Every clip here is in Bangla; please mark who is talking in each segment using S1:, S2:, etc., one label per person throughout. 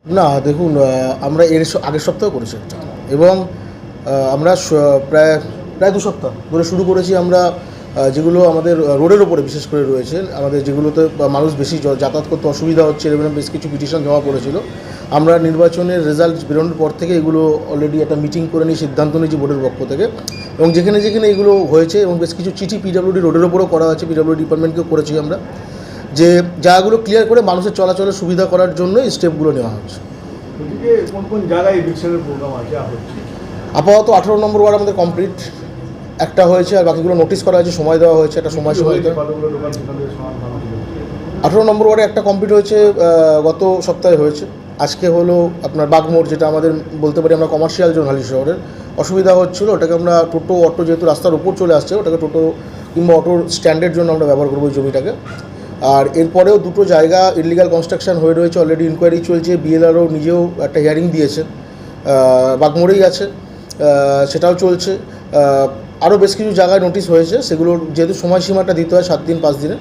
S1: না দেখুন, আমরা আগের সপ্তাহে করেছি একটা, এবং আমরা প্রায় প্রায় 2 সপ্তাহ ধরে শুরু করেছি আমরা। যেগুলো আমাদের রোডের ওপরে বিশেষ করে রয়েছে, আমাদের যেগুলোতে মানুষ বেশি যাতায়াত করতে অসুবিধা হচ্ছে, এরকম বেশ কিছু পিটিশন জমা পড়েছিল। আমরা নির্বাচনের রেজাল্ট বেরোনোর পর থেকে এগুলো অলরেডি একটা মিটিং করে নিয়ে সিদ্ধান্ত নিয়েছি বোর্ডের পক্ষ থেকে, এবং যেখানে যেখানে এগুলো হয়েছে এবং বেশ কিছু চিঠি পিডব্লিউডি রোডের ওপরেও করা হয়েছে, পিডব্লিউডি ডিপার্টমেন্টকেও করেছি আমরা, যে জায়গাগুলো ক্লিয়ার করে মানুষের চলাচলের সুবিধা করার জন্য এই স্টেপগুলো নেওয়া হচ্ছে।
S2: কোন কোন জায়গায় ইলেকশনের প্রোগ্রাম আছে?
S1: আপাতত 18 নম্বর ওয়ার্ড আমাদের কমপ্লিট একটা হয়েছে, আর বাকিগুলো নোটিশ করা হয়েছে, সময় দেওয়া হয়েছে, একটা সময় 18 নম্বর ওয়ার্ডে একটা কমপ্লিট হয়েছে, গত সপ্তাহে হয়েছে। আজকে হলো আপনার বাগমোড়, যেটা আমাদের বলতে পারি আমরা কমার্শিয়াল জোন হালি শহরের। অসুবিধা হচ্ছিলো, ওটাকে আমরা টোটো অটো যেহেতু রাস্তার উপর চলে আসছে, ওটাকে টোটো কিংবা অটোর স্ট্যান্ডের জন্য আমরা ব্যবহার করবো ওই জমিটাকে। আর এরপরেও দুটো জায়গা ইলিগাল কনস্ট্রাকশন হয়ে রয়েছে, অলরেডি ইনকোয়ারি চলছে, বিএলআরও নিজেও একটা হিয়ারিং দিয়েছে, বাগমোড়েই আছে, সেটাও চলছে। আরও বেশ কিছু জায়গায় নোটিশ হয়েছে, সেগুলোর যেহেতু সময়সীমাটা দিতে হয় 7 দিন 5 দিনে,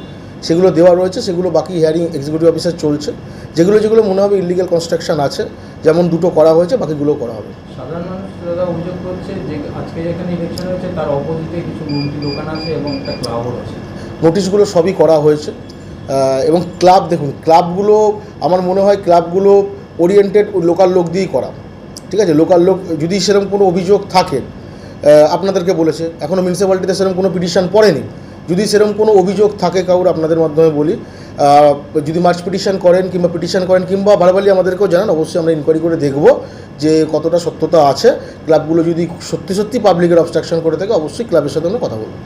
S1: সেগুলো দেওয়া রয়েছে, সেগুলো বাকি হিয়ারিং এক্সিকিউটিভ অফিসার চলছে। যেগুলো যেগুলো মনে হবে ইলিগাল কনস্ট্রাকশন আছে, যেমন দুটো করা হয়েছে, বাকিগুলো করা হবে।
S3: সাধারণ মানুষ অভিযোগ করছে যে আজকে যেখানে ইলেকশন হয়েছে তার অপোজিটে কিছু মূর্তি দোকান আছে এবং একটা ক্লাবও আছে।
S1: নোটিশগুলো সবই করা হয়েছে, এবং ক্লাব, দেখুন ক্লাবগুলো আমার মনে হয় ক্লাবগুলো ওরিয়েন্টেড লোকাল লোক দিয়েই করা, ঠিক আছে? লোকাল লোক যদি সেরকম কোনো অভিযোগ থাকে, আপনাদেরকে বলেছে, এখনও মিউনিসিপ্যালিটিতে সেরকম কোনো পিটিশন পড়েনি। যদি সেরকম কোনো অভিযোগ থাকে কারোর, আপনাদের মাধ্যমে বলি, যদি মার্চ পিটিশন করেন কিংবা ভালোভাবে আমাদেরকেও জানান, অবশ্যই আমরা ইনকোয়ারি করে দেখব যে কতটা সত্যতা আছে। ক্লাবগুলো যদি সত্যি সত্যি পাবলিকের অবস্ট্রাকশন করে থাকে, অবশ্যই ক্লাবের সাথে আমরা কথা বলব।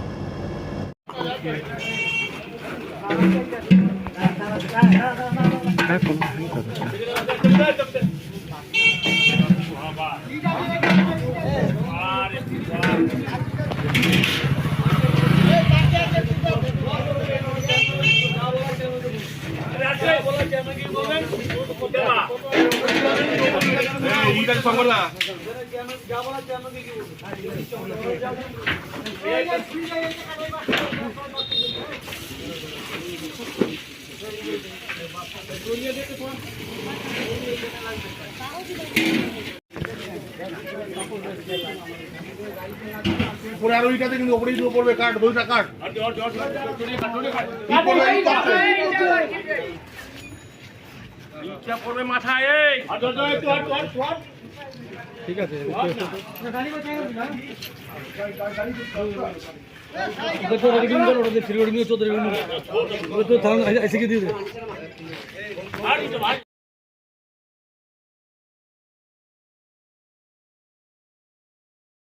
S2: পরে আর ওইটাতে কিন্তু ওপরেই পড়বে কাট, দুইটা কাট। ইচ্ছা পড়বে মাথায়, এই ঠিক আছে।